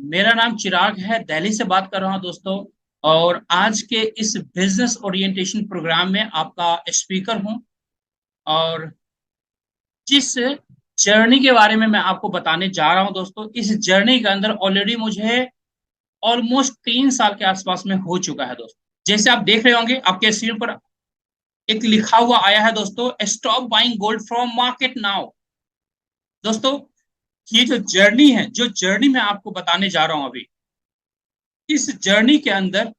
मेरा नाम चिराग है, दिल्ली से बात कर रहा हूं दोस्तों। और आज के इस बिजनेस ओरिएंटेशन प्रोग्राम में आपका स्पीकर हूं। और जिस जर्नी के बारे में मैं आपको बताने जा रहा हूं दोस्तों, इस जर्नी के अंदर ऑलरेडी मुझे ऑलमोस्ट 3 साल के आसपास में हो चुका है दोस्तों। जैसे आप देख रहे होंगे आपके स्क्रीन पर एक लिखा हुआ आया है दोस्तों, stop buying gold from market now. दोस्तों, ये जो जर्नी है, जो जर्नी मैं आपको बताने जा रहा हूं अभी, इस जर्नी के अंदर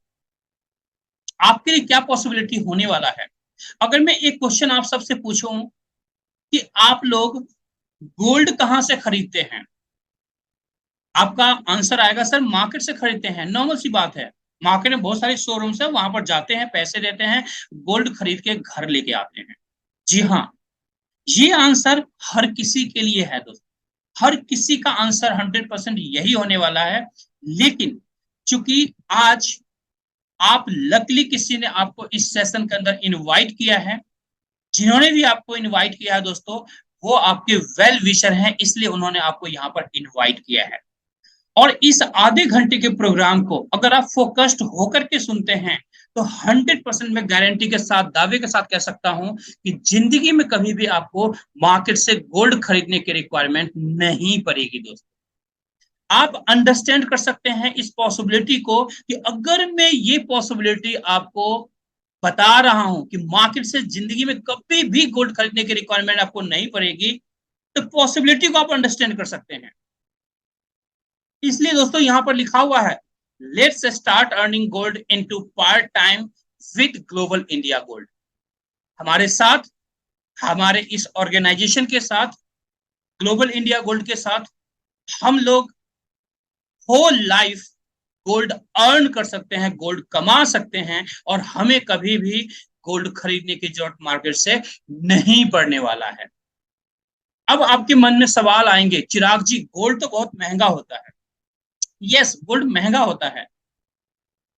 आपके लिए क्या पॉसिबिलिटी होने वाला है। अगर मैं एक क्वेश्चन आप सबसे पूछूं कि आप लोग गोल्ड कहां से खरीदते हैं, आपका आंसर आएगा सर मार्केट से खरीदते हैं। नॉर्मल सी बात है, मार्केट में बहुत सारे शोरूम्स है, वहां पर जाते हैं, पैसे देते हैं, गोल्ड खरीद के घर लेके आते हैं। जी हाँ, ये आंसर हर किसी के लिए है दोस्तों। हर किसी का आंसर 100% यही होने वाला है। लेकिन चूंकि आज आप लकली किसी ने आपको इस सेशन के अंदर इनवाइट किया है, जिन्होंने भी आपको इनवाइट किया है दोस्तों, वो आपके वेल विशर हैं, इसलिए उन्होंने आपको यहाँ पर इनवाइट किया है। और इस आधे घंटे के प्रोग्राम को अगर आप फोकस्ड होकर के सुनते हैं तो 100% मैं गारंटी के साथ, दावे के साथ कह सकता हूं कि जिंदगी में कभी भी आपको मार्केट से गोल्ड खरीदने की रिक्वायरमेंट नहीं पड़ेगी दोस्तों। आप अंडरस्टैंड कर सकते हैं इस पॉसिबिलिटी को कि अगर मैं ये पॉसिबिलिटी आपको बता रहा हूं कि मार्केट से जिंदगी में कभी भी गोल्ड खरीदने की रिक्वायरमेंट आपको नहीं पड़ेगी, तो पॉसिबिलिटी को आप अंडरस्टैंड कर सकते हैं। इसलिए दोस्तों यहां पर लिखा हुआ है, let's start earning gold into part time with global India gold. हमारे साथ, हमारे इस ऑर्गेनाइजेशन के साथ, ग्लोबल इंडिया गोल्ड के साथ हम लोग होल लाइफ गोल्ड अर्न कर सकते हैं, गोल्ड कमा सकते हैं, और हमें कभी भी गोल्ड खरीदने की जरूरत मार्केट से नहीं पड़ने वाला है। अब आपके मन में सवाल आएंगे, चिराग जी गोल्ड तो बहुत महंगा होता है। यस, गोल्ड महंगा होता है।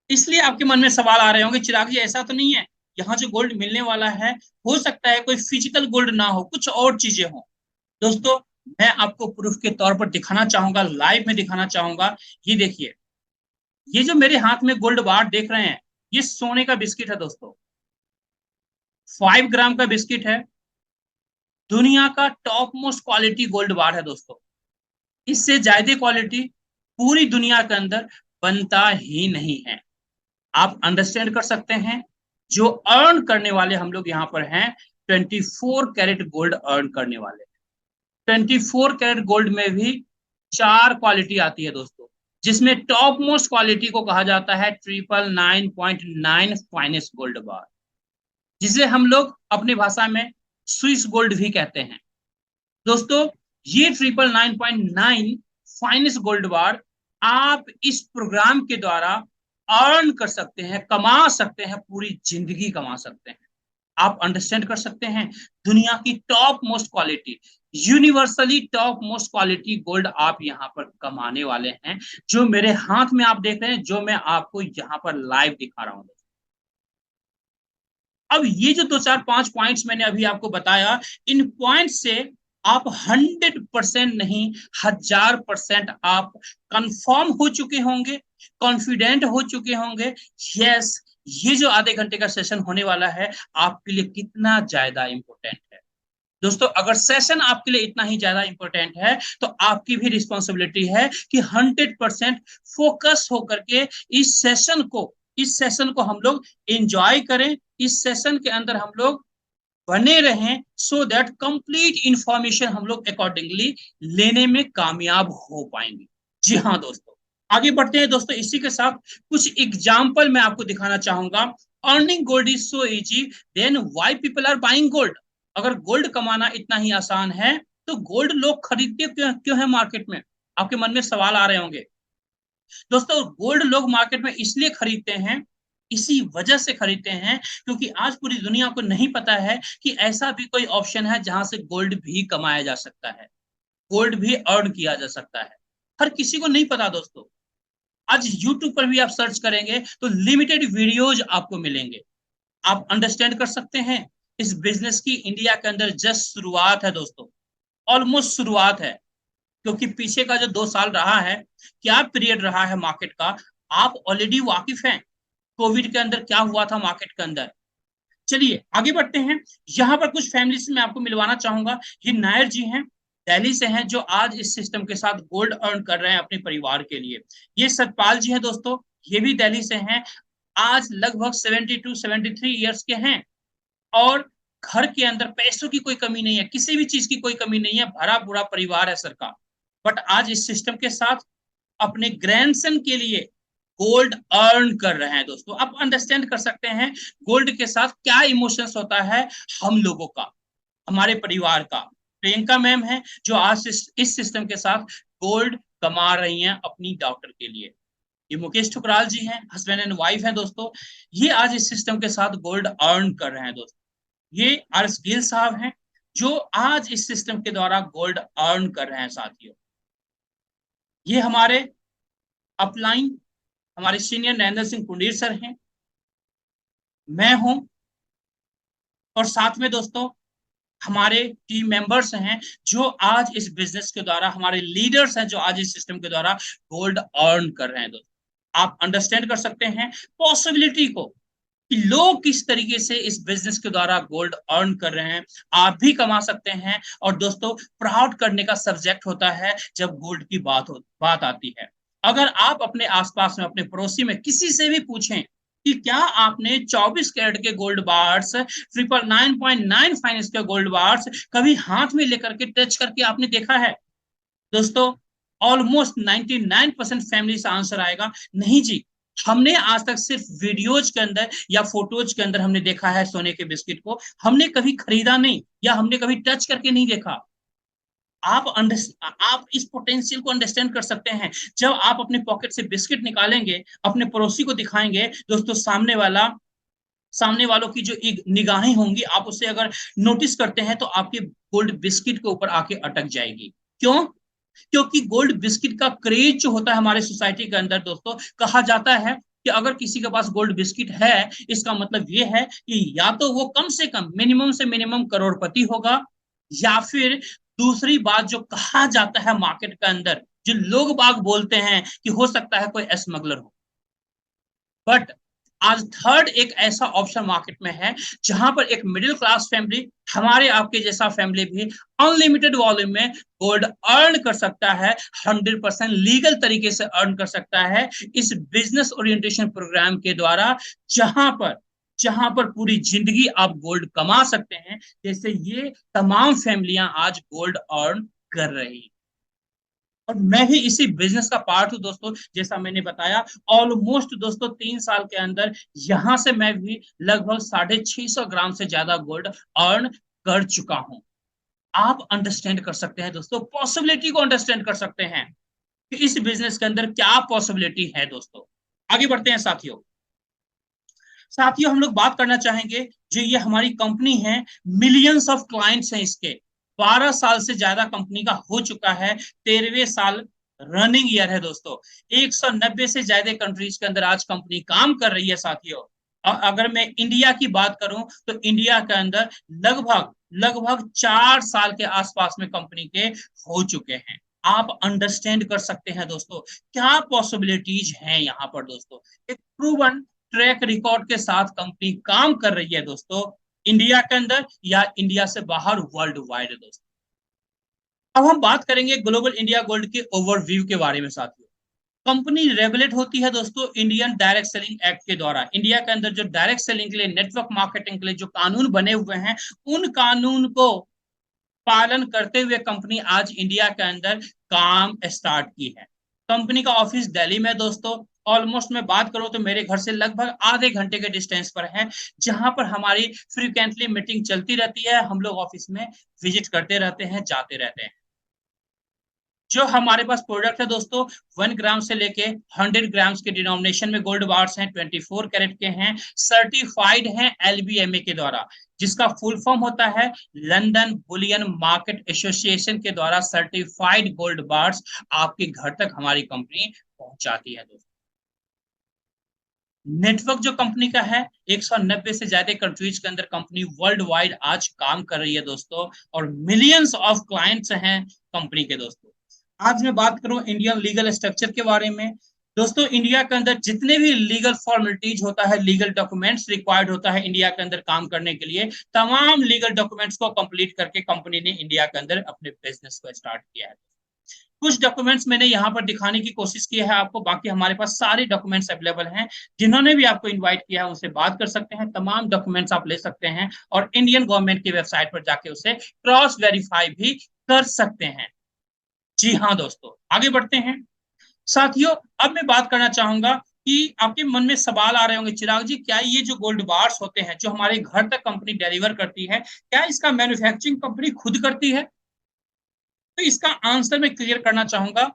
इसलिए आपके मन में सवाल आ रहे होंगे, चिराग जी ऐसा तो नहीं है यहाँ जो गोल्ड मिलने वाला है, हो सकता है कोई फिजिकल गोल्ड ना हो, कुछ और चीजें हो। दोस्तों, मैं आपको प्रूफ के तौर पर दिखाना चाहूंगा, लाइव में दिखाना चाहूंगा। ये देखिए, ये जो मेरे हाथ में गोल्ड बार देख रहे हैं, ये सोने का बिस्किट है दोस्तों। 5 ग्राम का बिस्किट है। दुनिया का टॉप मोस्ट क्वालिटी गोल्ड बार है दोस्तों। इससे ज्यादा क्वालिटी पूरी दुनिया के अंदर बनता ही नहीं है। आप अंडरस्टैंड कर सकते हैं, जो अर्न करने वाले हम लोग यहाँ पर हैं, 24 कैरेट गोल्ड अर्न करने वाले। 24 कैरेट गोल्ड में भी 4 क्वालिटी आती है दोस्तों, जिसमें टॉप मोस्ट क्वालिटी को कहा जाता है 999.9 फाइनेस्ट गोल्ड बार, जिसे हम लोग अपनी भाषा में स्विस गोल्ड भी कहते हैं। दोस्तों, ये 999.9 फाइनेस्ट गोल्ड बार आप इस प्रोग्राम के द्वारा अर्न कर सकते हैं, कमा सकते हैं, पूरी जिंदगी कमा सकते हैं। आप अंडरस्टैंड कर सकते हैं, दुनिया की top most quality, universally top most quality gold आप यहाँ पर कमाने वाले हैं, जो मेरे हाथ में आप देख रहे हैं, जो मैं आपको यहाँ पर लाइव दिखा रहा हूं। अब ये जो दो चार पांच पॉइंट्स मैंने अभी आपको बताया, इन पॉइंट से आप 100% नहीं, 1000% आप कंफर्म हो चुके होंगे, कॉन्फिडेंट हो चुके होंगे। यस, ये जो आधे घंटे का सेशन होने वाला है आपके लिए कितना ज्यादा इंपॉर्टेंट है। दोस्तों, अगर सेशन आपके लिए इतना ही ज्यादा इंपॉर्टेंट है तो आपकी भी रिस्पॉन्सिबिलिटी है कि 100% फोकस होकर के इस सेशन को हम लोग एंजॉय करें, इस सेशन के अंदर हम लोग बने रहें, सो दैट कंप्लीट इंफॉर्मेशन हम लोग अकॉर्डिंगली लेने में कामयाब हो पाएंगे। जी हाँ दोस्तों, आगे बढ़ते हैं दोस्तों। इसी के साथ कुछ एग्जाम्पल मैं आपको दिखाना चाहूंगा। Earning gold is so easy, then why people are buying gold. अगर गोल्ड कमाना इतना ही आसान है तो गोल्ड लोग खरीदते क्यों क्यों है मार्केट में, आपके मन में सवाल आ रहे होंगे। दोस्तों, गोल्ड लोग मार्केट में इसलिए खरीदते हैं, इसी वजह से खरीदते हैं, क्योंकि आज पूरी दुनिया को नहीं पता है कि ऐसा भी कोई ऑप्शन है जहां से गोल्ड भी कमाया जा सकता है, गोल्ड भी अर्न किया जा सकता है। हर किसी को नहीं पता दोस्तों। आज यूट्यूब पर भी आप सर्च करेंगे तो लिमिटेड वीडियोज आपको मिलेंगे। आप अंडरस्टैंड कर सकते हैं, इस बिजनेस की इंडिया के अंदर जस्ट शुरुआत है दोस्तों, ऑलमोस्ट शुरुआत है। क्योंकि पीछे का जो 2 साल रहा है, क्या पीरियड रहा है मार्केट का, आप ऑलरेडी वाकिफ हैं। कोविड के अंदर क्या हुआ था मार्केट के अंदर। चलिए आगे बढ़ते हैं। यहाँ पर कुछ फैमिली से मैं आपको मिलवाना चाहूंगा। ये नायर जी हैं, दिल्ली से हैं, जो आज इस सिस्टम के साथ गोल्ड अर्न कर रहे हैं अपने परिवार के लिए। ये सतपाल जी हैं दोस्तों, ये भी दिल्ली से हैं। आज लगभग 72-73 ईयर्स के हैं, और घर के अंदर पैसों की कोई कमी नहीं है, किसी भी चीज की कोई कमी नहीं है, भरा पूरा परिवार है सर का। बट आज इस सिस्टम के साथ अपने ग्रैंडसन के लिए गोल्ड अर्न कर रहे हैं दोस्तों। आप अंडरस्टैंड कर सकते हैं गोल्ड के साथ क्या इमोशंस होता है हम लोगों का, हमारे परिवार का। प्रियंका मैम है जो आज इस सिस्टम के साथ गोल्ड कमा रही हैं अपनी डॉटर के लिए। ये मुकेश ठुकराल जी हैं, हस्बैंड एंड वाइफ हैं दोस्तों। ये आज इस सिस्टम के साथ गोल्ड अर्न कर रहे हैं दोस्तों। ये आरएस गिल साहब हैं, जो आज इस सिस्टम के द्वारा गोल्ड अर्न कर रहे हैं साथियों। ये हमारे अपलाइन, हमारे सीनियर नरेंद्र सिंह कुंडीर सर हैं, मैं हूं, और साथ में दोस्तों हमारे टीम मेंबर्स हैं जो आज इस बिजनेस के द्वारा, हमारे लीडर्स हैं जो आज इस सिस्टम के द्वारा गोल्ड अर्न कर रहे हैं दोस्तों। आप अंडरस्टैंड कर सकते हैं पॉसिबिलिटी को कि लोग किस तरीके से इस बिजनेस के द्वारा गोल्ड अर्न कर रहे हैं। आप भी कमा सकते हैं। और दोस्तों प्राउड करने का सब्जेक्ट होता है जब गोल्ड की बात आती है। अगर आप अपने आसपास में, अपने पड़ोसी में किसी से भी पूछें कि क्या आपने 24 कैरेट के गोल्ड बार्स, 999.9 फाइनेंस के गोल्ड बार्स कभी हाथ में लेकर के टच करके आपने देखा है, दोस्तों ऑलमोस्ट 99% फैमिली से आंसर आएगा नहीं जी। हमने आज तक सिर्फ वीडियोज के अंदर या फोटोज के अंदर हमने देखा है सोने के बिस्किट को, हमने कभी खरीदा नहीं या हमने कभी टच करके नहीं देखा। आप इस पोटेंशियल को अंडरस्टैंड कर सकते हैं। जब आप अपने पॉकेट से बिस्किट निकालेंगे, अपने पड़ोसी को दिखाएंगे दोस्तों, सामने वालों की जो निगाहें होंगी, आप उसे अगर नोटिस करते हैं तो आपके गोल्ड बिस्किट के ऊपर आके अटक जाएगी। क्यों? क्योंकि गोल्ड बिस्किट का क्रेज जो होता है हमारे सोसाइटी के अंदर दोस्तों, कहा जाता है कि अगर किसी के पास गोल्ड बिस्किट है, इसका मतलब ये है कि या तो वो कम से कम, मिनिमम से मिनिमम करोड़पति होगा, या फिर दूसरी बात जो कहा जाता है मार्केट के अंदर, जो लोग बाग बोलते हैं कि हो सकता है कोई स्मगलर हो। बट आज थर्ड एक ऐसा ऑप्शन मार्केट में है जहां पर एक मिडिल क्लास फैमिली, हमारे आपके जैसा फैमिली भी अनलिमिटेड वॉल्यूम में गोल्ड अर्न कर सकता है, 100% लीगल तरीके से अर्न कर सकता है इस बिजनेस ओरिएंटेशन प्रोग्राम के द्वारा, जहां पर पूरी जिंदगी आप गोल्ड कमा सकते हैं, जैसे ये तमाम फैमिलियां आज गोल्ड अर्न कर रही हैं। और मैं भी इसी बिजनेस का पार्ट हूँ दोस्तों। जैसा मैंने बताया, ऑलमोस्ट दोस्तों 3 साल के अंदर यहां से मैं भी लगभग 650 ग्राम से ज्यादा गोल्ड अर्न कर चुका हूं। आप अंडरस्टैंड कर सकते हैं दोस्तों, पॉसिबिलिटी को अंडरस्टैंड कर सकते हैं कि इस बिजनेस के अंदर क्या पॉसिबिलिटी है दोस्तों। आगे बढ़ते हैं साथियों। साथियों हम लोग बात करना चाहेंगे, जो ये हमारी कंपनी है, मिलियंस ऑफ क्लाइंट्स हैं इसके, 12 साल से ज्यादा कंपनी का हो चुका है, 13वें साल रनिंग ईयर है दोस्तों। 190 से ज्यादा कंट्रीज के अंदर आज कंपनी काम कर रही है साथियों। और अगर मैं इंडिया की बात करूं तो इंडिया के अंदर लगभग लगभग 4 साल के आसपास में कंपनी के हो चुके हैं। आप अंडरस्टैंड कर सकते हैं दोस्तों क्या पॉसिबिलिटीज हैं यहाँ पर दोस्तों। एक प्रूवन ट्रैक रिकॉर्ड के साथ कंपनी काम कर रही है दोस्तों, इंडिया के अंदर या इंडिया से बाहर, वर्ल्ड वाइड दोस्तों। अब हम बात करेंगे ग्लोबल इंडिया गोल्ड के ओवरव्यू के बारे में साथियों। कंपनी रेगुलेट होती है दोस्तों इंडियन डायरेक्ट सेलिंग एक्ट के द्वारा। इंडिया के अंदर जो डायरेक्ट सेलिंग के लिए, नेटवर्क मार्केटिंग के लिए जो कानून बने हुए हैं, उन कानून को पालन करते हुए कंपनी आज इंडिया के अंदर काम स्टार्ट की है। कंपनी का ऑफिस दिल्ली में दोस्तों, ऑलमोस्ट मैं बात करूं तो मेरे घर से लगभग आधे घंटे के डिस्टेंस पर है, जहां पर हमारी फ्रीक्वेंटली मीटिंग चलती रहती है। हम लोग ऑफिस में विजिट करते रहते हैं, जाते रहते हैं। जो हमारे पास प्रोडक्ट है दोस्तों, 1 ग्राम से लेके 100 ग्राम्स के डिनोमिनेशन में गोल्ड बार्स हैं, 24 कैरेट के हैं, सर्टिफाइड हैं LBMA के द्वारा, जिसका फुल फॉर्म होता है लंदन बुलियन मार्केट एसोसिएशन के द्वारा सर्टिफाइड गोल्ड बार्स आपके घर तक हमारी कंपनी पहुंचाती है दोस्तों। नेटवर्क जो कंपनी का है, 190 से ज्यादा कंट्रीज के अंदर कंपनी वर्ल्ड वाइड आज काम कर रही है दोस्तों, और मिलियंस ऑफ क्लाइंट्स हैं कंपनी के दोस्तों। आज मैं बात करूं इंडियन लीगल स्ट्रक्चर के बारे में। दोस्तों, इंडिया के अंदर जितने भी लीगल फॉर्मेलिटीज होता है, लीगल डॉक्यूमेंट्स रिक्वायर्ड होता है इंडिया के अंदर काम करने के लिए, तमाम लीगल डॉक्यूमेंट्स को कंप्लीट करके कंपनी ने इंडिया के अंदर अपने बिजनेस को स्टार्ट किया है। कुछ डॉक्यूमेंट्स मैंने यहाँ पर दिखाने की कोशिश की है आपको, बाकी हमारे पास सारे डॉक्यूमेंट्स अवेलेबल हैं। जिन्होंने भी आपको इनवाइट किया है उनसे बात कर सकते हैं, तमाम डॉक्यूमेंट्स आप ले सकते हैं और इंडियन गवर्नमेंट की वेबसाइट पर जाके उसे क्रॉस वेरीफाई भी कर सकते हैं। जी हाँ दोस्तों, आगे बढ़ते हैं। साथियों, अब मैं बात करना चाहूंगा कि आपके मन में सवाल आ रहे होंगे, चिराग जी क्या ये जो गोल्ड बार्स होते हैं जो हमारे घर तक कंपनी डिलीवर करती है, क्या इसका मैन्युफैक्चरिंग कंपनी खुद करती है? तो इसका आंसर मैं क्लियर करना चाहूंगा।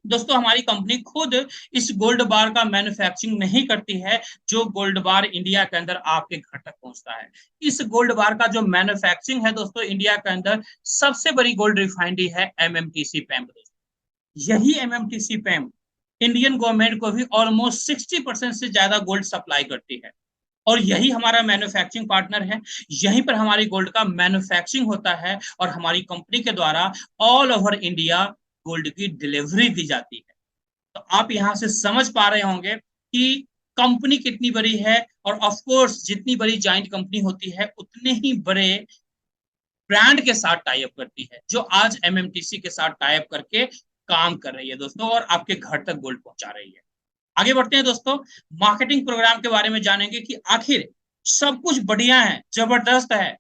दोस्तों, हमारी कंपनी खुद इस गोल्ड बार का मैन्युफैक्चरिंग नहीं करती है जो गोल्ड बार इंडिया के अंदर आपके घर तक पहुंचता है। इस गोल्ड बार का जो मैन्युफैक्चरिंग है दोस्तों, इंडिया के अंदर सबसे बड़ी गोल्ड रिफाइनरी है एमएमटीसी पैम। यही एमएमटीसी पैम इंडियन गवर्नमेंट को भी ऑलमोस्ट 60% से ज्यादा गोल्ड सप्लाई करती है और यही हमारा मैन्युफैक्चरिंग पार्टनर है। यहीं पर हमारी गोल्ड का मैन्युफैक्चरिंग होता है और हमारी कंपनी के द्वारा ऑल ओवर इंडिया गोल्ड की डिलीवरी दी जाती है। तो आप यहां से समझ पा रहे होंगे कि कंपनी कितनी बड़ी है, और ऑफ कोर्स जितनी बड़ी जॉइंट कंपनी होती है उतने ही बड़े ब्रांड के साथ टाई अप करती है, जो आज एमएमटीसी के साथ टाई अप करके काम कर रही है दोस्तों, और आपके घर तक गोल्ड पहुंचा रही है। आगे बढ़ते हैं दोस्तों, मार्केटिंग प्रोग्राम के बारे में जानेंगे कि आखिर सब कुछ बढ़िया है, जबरदस्त है,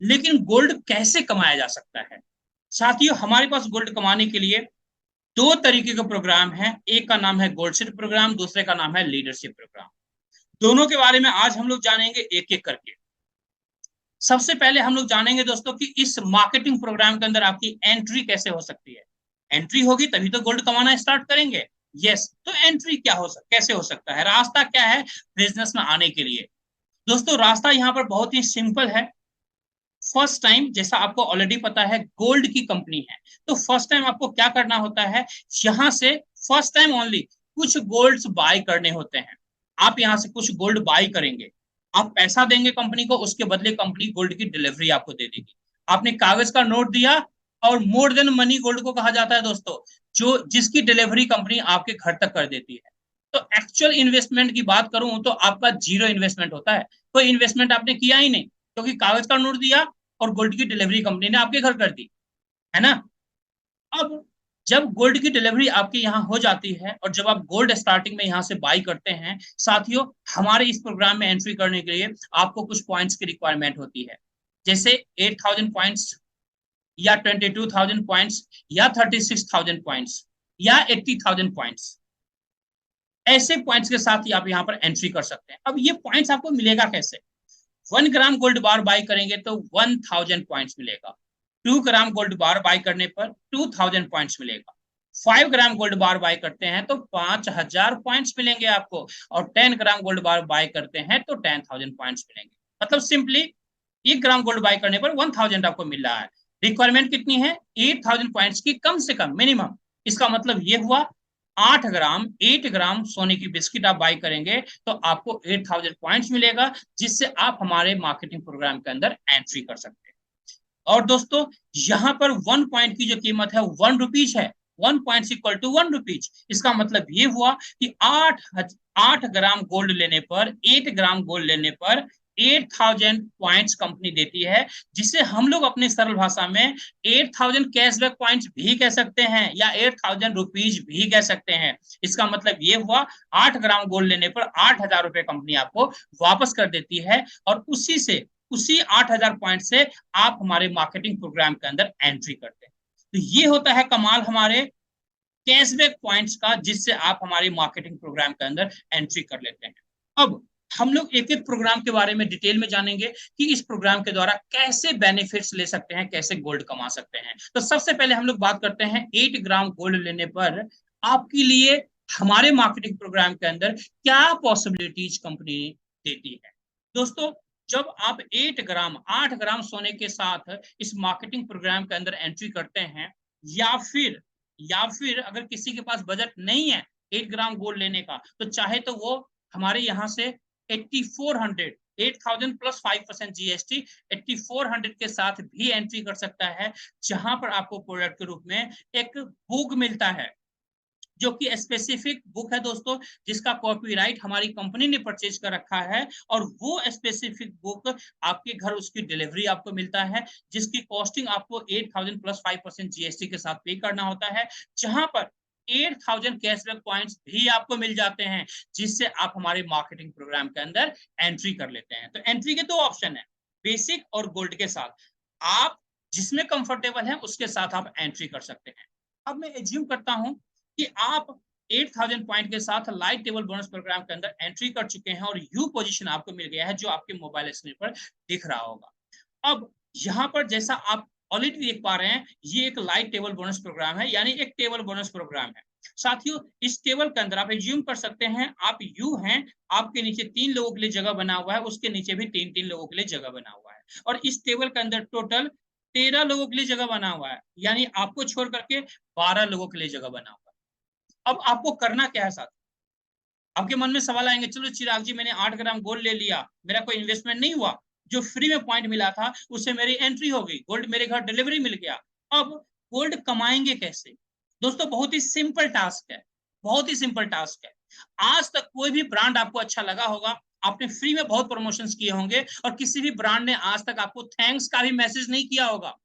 लेकिन गोल्ड कैसे कमाया जा सकता है। साथियों, हमारे पास गोल्ड कमाने के लिए दो तरीके के प्रोग्राम हैं। एक का नाम है गोल्ड शीट प्रोग्राम, दूसरे का नाम है लीडरशिप प्रोग्राम। दोनों के बारे में आज हम लोग जानेंगे एक एक करके। सबसे पहले हम लोग जानेंगे दोस्तों कि इस मार्केटिंग प्रोग्राम के अंदर आपकी एंट्री कैसे हो सकती है। एंट्री होगी तभी तो गोल्ड कमाना स्टार्ट करेंगे। यस, तो एंट्री कैसे हो सकता है, रास्ता क्या है बिजनेस में आने के लिए? दोस्तों, रास्ता यहाँ पर बहुत ही सिंपल है। फर्स्ट टाइम, जैसा आपको ऑलरेडी पता है, गोल्ड की कंपनी है, तो फर्स्ट टाइम आपको क्या करना होता है, यहां से फर्स्ट टाइम ओनली कुछ गोल्ड्स बाय करने होते हैं। आप यहां से कुछ गोल्ड बाय करेंगे, आप पैसा देंगे कंपनी को, उसके बदले कंपनी गोल्ड की डिलीवरी आपको दे देगी। आपने कागज का नोट दिया, और मोर देन मनी गोल्ड को कहा जाता है दोस्तों, जो जिसकी डिलीवरी कंपनी आपके घर तक कर देती है। तो एक्चुअल इन्वेस्टमेंट की बात करूं तो आपका जीरो इन्वेस्टमेंट होता है, कोई इन्वेस्टमेंट आपने किया ही नहीं, क्योंकि कागज का नोट दिया और गोल्ड की डिलीवरी कंपनी ने आपके घर कर दी, है ना। अब जब गोल्ड की डिलीवरी आपके यहाँ हो जाती है और जब आप गोल्ड स्टार्टिंग में यहाँ से बाई करते हैं, साथियों हमारे इस प्रोग्राम में एंट्री करने के लिए आपको कुछ पॉइंट्स की रिक्वायरमेंट होती है, जैसे 8,000 पॉइंट्स या 22,000 पॉइंट्स या 36,000 पॉइंट्स या 80,000 पॉइंट्स। ऐसे पॉइंट्स के साथ ही आप यहाँ पर एंट्री कर सकते हैं। अब ये पॉइंट्स आपको मिलेगा कैसे? 1 ग्राम गोल्ड बार बाय करेंगे तो 1,000 पॉइंट्स मिलेगा। 2 ग्राम गोल्ड बार बाय करने पर 2,000 पॉइंट्स मिलेगा। 5 ग्राम गोल्ड बार बाय करते हैं तो 5,000 पॉइंट्स मिलेंगे आपको, और 10 ग्राम गोल्ड बार बाय करते हैं तो 10,000 पॉइंट्स मिलेंगे। मतलब सिंपली 1 ग्राम गोल्ड बाय करने पर 1,000 आपको मिल रहा है। रिक्वायरमेंट कितनी है? 8,000 पॉइंट्स की कम से कम, मिनिमम। इसका मतलब ये हुआ 8 ग्राम सोने की बिस्किट आप बाई करेंगे तो आपको 8,000 पॉइंट्स मिलेगा, जिससे आप हमारे मार्केटिंग प्रोग्राम के अंदर एंट्री कर सकते हैं। और दोस्तों, यहाँ पर 1 पॉइंट की जो कीमत है 1 रुपीज है। 1 पॉइंट इक्वल टू 1 रुपीज। इसका मतलब ये हुआ कि 8 ग्राम गोल्ड लेने पर, 8 ग्राम गोल्ड लेने पर 8,000 पॉइंट्स कंपनी देती है, जिसे हम लोग अपने सरल भाषा में 8,000 कैशबैक पॉइंट्स भी कह सकते हैं या 8,000 रुपीज भी कह सकते हैं। इसका मतलब ये हुआ 8 ग्राम गोल्ड लेने पर 8,000 रुपए कंपनी आपको वापस कर देती है, और उसी 8,000 पॉइंट से आप हमारे मार्केटिंग प्रोग्राम के अंदर एंट्री करते हैं। तो ये होता है कमाल हमारे कैशबैक पॉइंट्स का, जिससे आप हमारे मार्केटिंग प्रोग्राम के अंदर एंट्री कर लेते हैं। अब हम लोग एक एक प्रोग्राम के बारे में डिटेल में जानेंगे कि इस प्रोग्राम के द्वारा कैसे बेनिफिट्स ले सकते हैं, कैसे गोल्ड कमा सकते हैं। तो सबसे पहले हम लोग बात करते हैं 8 ग्राम गोल्ड लेने पर आपके लिए हमारे मार्केटिंग प्रोग्राम के अंदर क्या पॉसिबिलिटीज कंपनी देती है। दोस्तों, जब आप 8 ग्राम सोने के साथ इस मार्केटिंग प्रोग्राम के अंदर एंट्री करते हैं, या फिर अगर किसी के पास बजट नहीं है 8 ग्राम गोल्ड लेने का, तो चाहे तो वो हमारे यहाँ से 8400, 8000 प्लस 5% जीएसटी, 8400 के साथ भी एंट्री कर सकता है, जहां पर आपको प्रोडक्ट के रूप में एक बुक मिलता है, जो कि स्पेसिफिक बुक है दोस्तों, जिसका कॉपीराइट हमारी कंपनी ने परचेज कर रखा है, और वो स्पेसिफिक बुक आपके घर उसकी डिलीवरी आपको मिलता है, जिसकी कॉस्टिंग आपको 8000 प्लस 5% जीएसटी के साथ पे करना होता है, जहां पर 8000 कैशबैक पॉइंट्स भी आपको मिल जाते हैं, जिससे आप हमारे मार्केटिंग प्रोग्राम के अंदर एंट्री कर लेते हैं। तो एंट्री के दो ऑप्शन है, बेसिक और गोल्ड के साथ। आप जिसमें कंफर्टेबल है उसके साथ आप एंट्री कर सकते हैं। अब मैं एज्यूम करता हूं कि आप 8000 पॉइंट के साथ लाइट टेबल बोनस प्रोग्राम के अंदर एंट्री कर चुके हैं और यू पोजीशन आपको मिल गया है, जो आपके मोबाइल स्क्रीन पर दिख रहा होगा। अब यहां पर जैसा आप ऑलरेडी देख पा रहे हैं, ये एक लाइट टेबल बोनस प्रोग्राम है, यानी एक टेबल बोनस प्रोग्राम है। साथियों, इस टेबल के अंदर आप एज्यूम कर सकते हैं, आप यू हैं, आपके नीचे 3 लोगों के लिए जगह बना हुआ है, उसके नीचे भी 3-3 लोगों के लिए जगह बना हुआ है, और इस टेबल के अंदर टोटल 13 लोगों के लिए जगह बना हुआ है, यानी आपको छोड़ करके 12 लोगों के लिए जगह बना हुआ है। अब आपको करना क्या है साथ? आपके मन में सवाल आएंगे, चलो चिराग जी, मैंने 8 ग्राम गोल्ड ले लिया, मेरा कोई इन्वेस्टमेंट नहीं हुआ, जो फ्री में पॉइंट मिला था उससे मेरी एंट्री हो गई, गोल्ड मेरे घर डिलीवरी मिल गया, अब गोल्ड कमाएंगे कैसे? दोस्तों, बहुत ही सिंपल टास्क है, बहुत ही सिंपल टास्क है। आज तक कोई भी ब्रांड आपको अच्छा लगा होगा, आपने फ्री में बहुत प्रमोशंस किए होंगे, और किसी भी ब्रांड ने आज तक आपको थैंक्स का भी मैसेज नहीं किया होगा,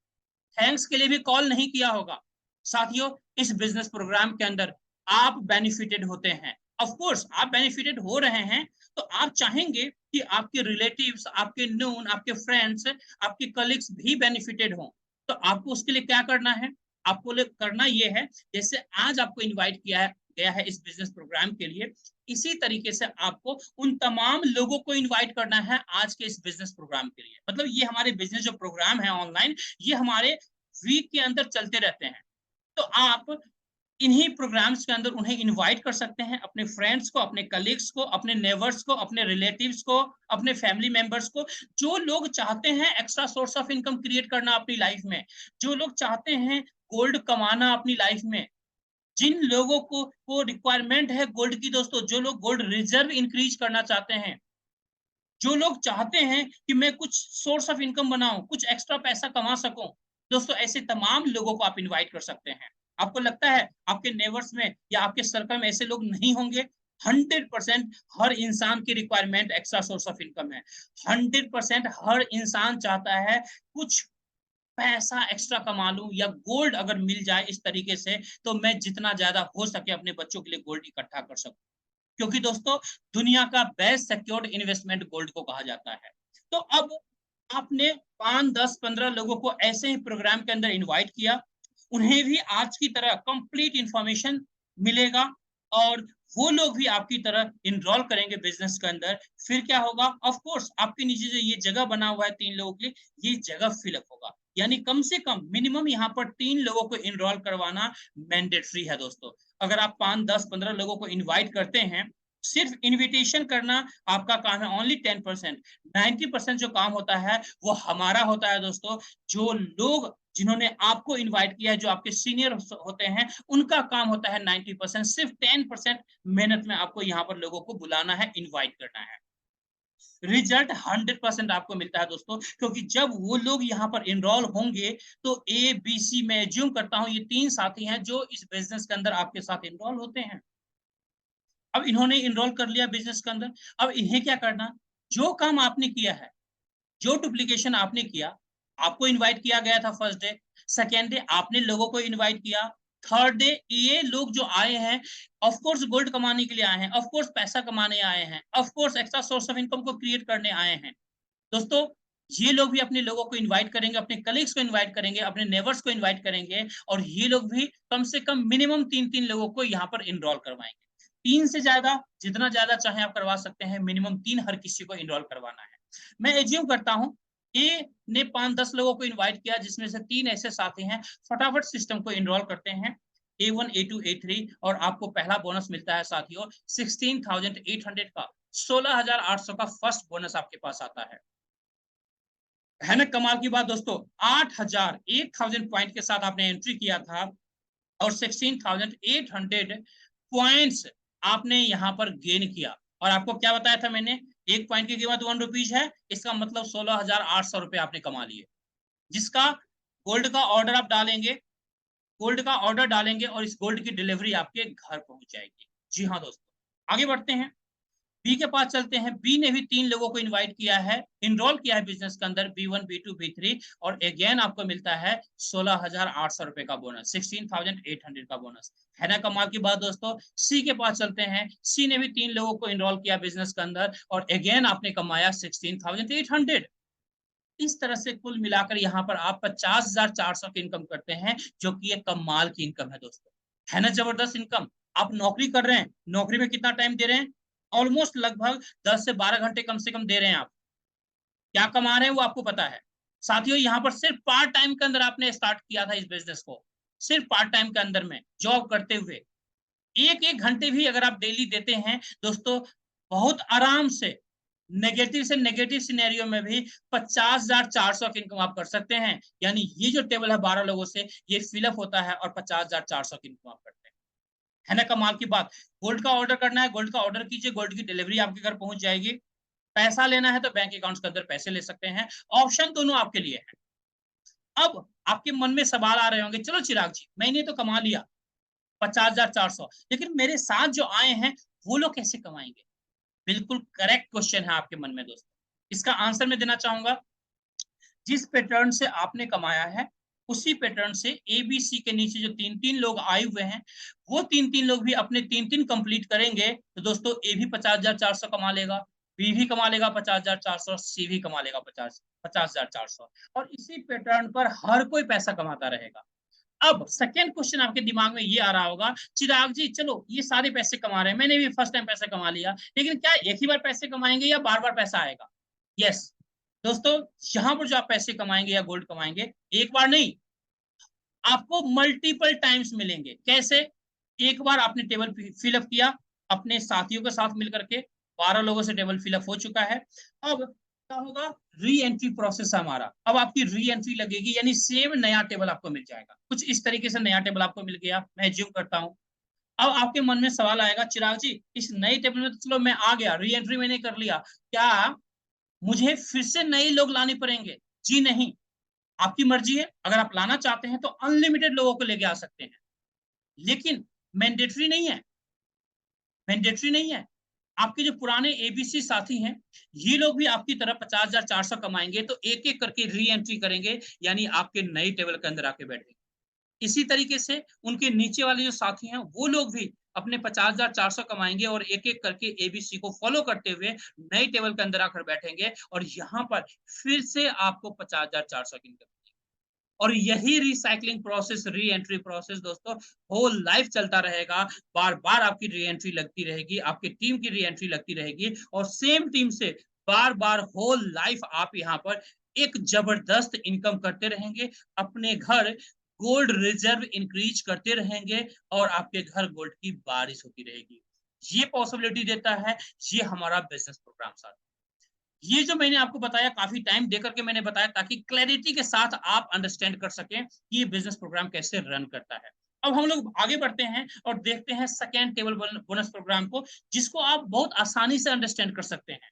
थैंक्स के लिए भी कॉल नहीं किया होगा। साथियों, इस बिजनेस प्रोग्राम के अंदर आप बेनिफिटेड होते हैं, ऑफ कोर्स आप बेनिफिटेड हो रहे हैं, तो आप चाहेंगे कि आपके रिलेटिव्स, आपके नोन, आपके फ्रेंड्स, आपके कलीग्स भी बेनिफिटेड हों। तो आपको उसके लिए क्या करना है? आपको करना यह है, जैसे आज आपको इनवाइट किया है गया है इस बिजनेस प्रोग्राम के लिए, इसी तरीके से आपको उन तमाम लोगों को इनवाइट करना है आज के इस बिजनेस प्रोग्राम के लिए। मतलब ये हमारे बिजनेस जो प्रोग्राम है ऑनलाइन, ये हमारे वीक के अंदर चलते रहते हैं। तो आप इन्हीं प्रोग्राम्स के अंदर उन्हें इनवाइट कर सकते हैं, अपने फ्रेंड्स को, अपने कलीग्स को, अपने नेबर्स को, अपने रिलेटिव्स को, अपने फैमिली मेंबर्स को, जो लोग चाहते हैं extra source of income create करना अपनी लाइफ में, जो लोग चाहते हैं गोल्ड कमाना अपनी लाइफ में, जिन लोगों को रिक्वायरमेंट है गोल्ड की दोस्तों, जो लोग गोल्ड रिजर्व इंक्रीज करना चाहते हैं, जो लोग चाहते हैं कि मैं कुछ सोर्स ऑफ इनकम बनाऊं, कुछ एक्स्ट्रा पैसा कमा सकूं, दोस्तों ऐसे तमाम लोगों को आप इनवाइट कर सकते हैं। आपको लगता है आपके नेबर्स में या आपके सर्कल में ऐसे लोग नहीं होंगे? 100% हर इंसान की requirement extra source of income है। 100% हर इंसान चाहता है कुछ पैसा एक्स्ट्रा कमा लूं, या गोल्ड अगर मिल जाए इस तरीके से, तो मैं जितना ज्यादा हो सके अपने बच्चों के लिए गोल्ड इकट्ठा कर सकूं। क्योंकि दोस्तों, दुनिया का बेस्ट सिक्योर्ड इन्वेस्टमेंट गोल्ड को कहा जाता है। तो अब आपने 5, 10, 15 लोगों को ऐसे ही प्रोग्राम के अंदर इनवाइट किया, उन्हें भी आज की तरह कंप्लीट इंफॉर्मेशन मिलेगा, और वो लोग भी आपकी तरह इनरोल करेंगे बिजनेस के अंदर। फिर क्या होगा? ऑफ कोर्स आपके नीचे जो ये जगह बना हुआ है 3 लोगों के लिए, ये जगह फिलअप होगा, यानी कम से कम मिनिमम यहाँ पर 3 लोगों को इनरोल करवाना मैंडेटरी है दोस्तों। अगर आप 5, 10, 15 लोगों को इनवाइट करते हैं, सिर्फ इनविटेशन करना आपका काम है ओनली 10%। 90% जो काम होता है वो हमारा होता है दोस्तों। जो लोग जिन्होंने आपको इनवाइट किया है, जो आपके सीनियर होते हैं, उनका काम होता है 90%। सिर्फ 10% मेहनत में आपको यहाँ पर लोगों को बुलाना है, इन्वाइट करना है। रिजल्ट 100% आपको मिलता है दोस्तों, क्योंकि जब वो लोग यहाँ पर इनरोल होंगे, तो ए बी सी, मैं एज्यूम करता हूँ ये 3 साथी हैं जो इस बिजनेस के अंदर आपके साथ इनरोल होते हैं। अब इन्होंने इनरोल कर लिया बिजनेस के अंदर, अब इन्हें क्या करना? जो काम आपने किया है, जो डुप्लीकेशन आपने किया, आपको इनवाइट किया गया था फर्स्ट डे, सेकेंड डे आपने लोगों को इनवाइट किया, थर्ड डे ये लोग जो आए हैं, ऑफ कोर्स गोल्ड कमाने के लिए आए हैं, ऑफ कोर्स पैसा कमाने आए हैं, of course extra source of income को क्रिएट करने आए हैं दोस्तों। ये लोग भी अपने लोगों को इनवाइट करेंगे, अपने कलीग्स को इनवाइट करेंगे, अपने नेबर्स को इनवाइट करेंगे, और ये लोग भी कम से कम मिनिमम 3-3 लोगों को यहाँ पर इनरोल करवाएंगे। 3 से ज्यादा, जितना ज्यादा चाहे आप करवा सकते हैं, मिनिमम 3 हर किसी को इनरोल करवाना है। मैं एज्यूम करता हूँ ए ने 5-10 लोगों को इनवाइट किया, जिसमें से 3 ऐसे साथी हैं, फटाफट सिस्टम को इनरोल करते हैं, A1, A2, A3, और आपको पहला बोनस मिलता है साथियों 16,800 का, 16,800 का फर्स्ट बोनस आपके पास आता है ना? कमाल की बात दोस्तों, 8,000 पॉइंट के साथ आपने एंट्री किया था, और 16,800 पॉइंट्स आपने यहां पर गेन किया। और आपको क्या बताया था मैंने? एक पॉइंट की कीमत 1 रुपीज है, इसका मतलब 16,800 रुपये आपने कमा लिए, जिसका गोल्ड का ऑर्डर आप डालेंगे, गोल्ड का ऑर्डर डालेंगे और इस गोल्ड की डिलीवरी आपके घर पहुंच जाएगी। जी हाँ दोस्तों, आगे बढ़ते हैं, बी के पास चलते हैं। बी ने भी 3 लोगों को इनवाइट किया है, इनरोल किया है बिजनेस के अंदर, B1 B2 B3, और अगेन आपको मिलता है 16,800 रुपए का बोनस, 16,800 का बोनस। है ना कमाल की बात दोस्तों। सी के पास चलते हैं। सी ने भी 3 लोगों को इनरोल किया बिजनेस के अंदर, और अगेन आपने कमाया 16,800। इस तरह से कुल मिलाकर यहाँ पर आप 50,400 की इनकम करते हैं, जो कि एक कमाल की इनकम है दोस्तों। है ना जबरदस्त इनकम। आप नौकरी कर रहे हैं, नौकरी में कितना टाइम दे रहे हैं, ऑलमोस्ट लगभग 10 से 12 घंटे कम से कम दे रहे हैं आप। क्या कमा रहे हैं वो आपको पता है। साथियों, यहाँ पर सिर्फ पार्ट टाइम के अंदर आपने स्टार्ट किया था इस बिजनेस को, सिर्फ पार्ट टाइम के अंदर में जॉब करते हुए, एक एक घंटे भी अगर आप डेली देते हैं दोस्तों, बहुत आराम से नेगेटिव से नेगेटिव सिनेरियो में भी 50,400 की इनकम आप कर सकते हैं। यानी ये जो टेबल है 12 लोगों से, ये फिलअप होता है और 50,400 की इनकम आप करते हैं। है ना कमाल की बात। गोल्ड का ऑर्डर करना है, गोल्ड का ऑर्डर कीजिए, गोल्ड की डिलीवरी आपके घर पहुंच जाएगी। पैसा लेना है तो बैंक अकाउंट के अंदर पैसे ले सकते हैं, ऑप्शन दोनों आपके लिए है। अब आपके मन में सवाल आ रहे होंगे, चलो चिराग जी मैंने तो कमा लिया 50,400, लेकिन मेरे साथ जो आए हैं वो लोग कैसे कमाएंगे। बिल्कुल करेक्ट क्वेश्चन है आपके मन में दोस्तों। इसका आंसर मैं देना चाहूंगा, जिस पैटर्न से आपने कमाया है उसी पैटर्न से ABC के नीचे जो 3 3 लोग आए हुए हैं, वो 3 3 लोग भी अपने 3 3 कंप्लीट करेंगे तो दोस्तों ए भी 50,400 कमा लेगा, बी भी कमा लेगा 50,400, सी भी कमा लेगा 50,400, और इसी पैटर्न पर हर कोई पैसा कमाता रहेगा। अब सेकेंड क्वेश्चन आपके दिमाग में ये आ रहा होगा, चिराग जी चलो ये सारे पैसे कमा रहे हैं, मैंने भी फर्स्ट टाइम पैसे कमा लिया, लेकिन क्या एक ही बार पैसे कमाएंगे या बार बार पैसा आएगा। यस दोस्तों, यहां पर जो आप पैसे कमाएंगे या गोल्ड कमाएंगे, एक बार नहीं, आपको मल्टीपल टाइम्स मिलेंगे। कैसे, एक बार आपने टेबल फिलअप किया अपने साथियों के साथ मिलकर के, 12 लोगों से टेबल फिलअप हो चुका है। अब क्या होगा, री एंट्री प्रोसेस हमारा, अब आपकी री एंट्री लगेगी, यानी सेम नया टेबल आपको मिल जाएगा। कुछ इस तरीके से नया टेबल आपको मिल गया, मैं ज्यूम करता हूं। अब आपके मन में सवाल आएगा, चिराग जी इस नई टेबल में तो चलो मैं आ गया, री एंट्री मैंने कर लिया, क्या मुझे फिर से नए लोग लाने पड़ेंगे। जी नहीं, आपकी मर्जी है, अगर आप लाना चाहते हैं तो अनलिमिटेड लोगों को लेके आ सकते हैं, लेकिन मैंडेटरी नहीं है, मैंडेटरी नहीं है। आपके जो पुराने ABC साथी हैं, ये लोग भी आपकी तरह 50,400 कमाएंगे तो एक एक करके री एंट्री करेंगे, यानी आपके नई टेबल के अंदर आके बैठेंगे। इसी तरीके से उनके नीचे वाले जो साथी हैं वो लोग भी अपने 50,400 कमाएंगे और एक एक करके ABC को फॉलो करते हुए नई टेबल के अंदर आकर बैठेंगे, और यहाँ पर फिर से आपको 50,400 की इनकम। और यही recycling process, re entry process दोस्तों होल लाइफ चलता रहेगा। बार बार आपकी री एंट्री लगती रहेगी, आपकी टीम की री एंट्री लगती रहेगी, और सेम टीम से बार बार होल लाइफ आप यहाँ पर एक जबरदस्त इनकम करते रहेंगे, अपने घर गोल्ड रिजर्व इंक्रीज करते रहेंगे, और आपके घर गोल्ड की बारिश होती रहेगी। ये पॉसिबिलिटी देता है ये हमारा बिजनेस प्रोग्राम साथ। ये जो मैंने आपको बताया काफी टाइम देकर के मैंने बताया, ताकि क्लैरिटी के साथ आप अंडरस्टैंड कर सकें कि ये बिजनेस प्रोग्राम कैसे रन करता है। अब हम लोग आगे बढ़ते हैं और देखते हैं सेकेंड टेबल बोनस प्रोग्राम को, जिसको आप बहुत आसानी से अंडरस्टैंड कर सकते हैं।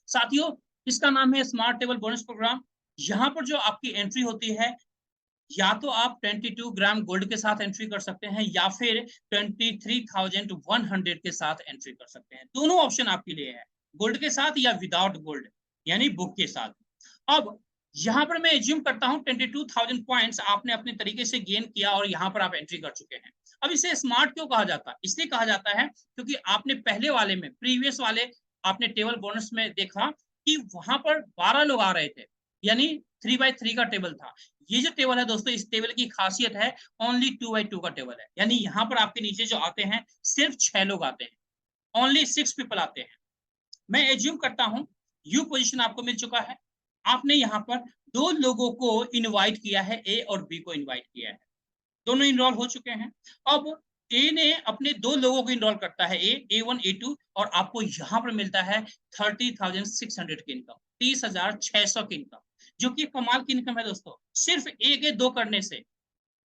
साथियों, इसका नाम है स्मार्ट टेबल बोनस प्रोग्राम। यहाँ पर जो आपकी एंट्री होती है, या तो आप 22 ग्राम गोल्ड के साथ एंट्री कर सकते हैं, या फिर 23,100 के साथ एंट्री कर सकते हैं। दोनों ऑप्शन आपके लिए है, गोल्ड के साथ या विदाउट गोल्ड, यानी बुक के साथ। अब यहां पर मैं एज्यूम करता हूं 22,000 पॉइंट्स आपने अपने तरीके से गेन किया और यहां पर आप एंट्री कर चुके हैं। अब इसे स्मार्ट क्यों कहा जाता है, इसलिए कहा जाता है क्योंकि आपने पहले वाले में, प्रीवियस वाले आपने टेबल बोनस में देखा कि वहां पर 12 लोग आ रहे थे, यानी 3x3 का टेबल था। ये जो टेबल है दोस्तों, इस टेबल की खासियत है ओनली 2x2 का टेबल है, यानी यहाँ पर आपके नीचे जो आते हैं सिर्फ 6 लोग आते हैं, ओनली 6 पीपल आते हैं। मैं एज्यूम करता हूं यू पोजीशन आपको मिल चुका है, आपने यहाँ पर 2 लोगों को इनवाइट किया है, ए और बी को इनवाइट किया है, दोनों इनरोल हो चुके हैं। अब ए ने अपने 2 लोगों को इनरोल करता है, A1 A2, और आपको यहां पर मिलता है 30,600 की इनकम, 30,600 की इनकम, जो कि कमाल की इनकम है दोस्तों, सिर्फ ए के 2 करने से।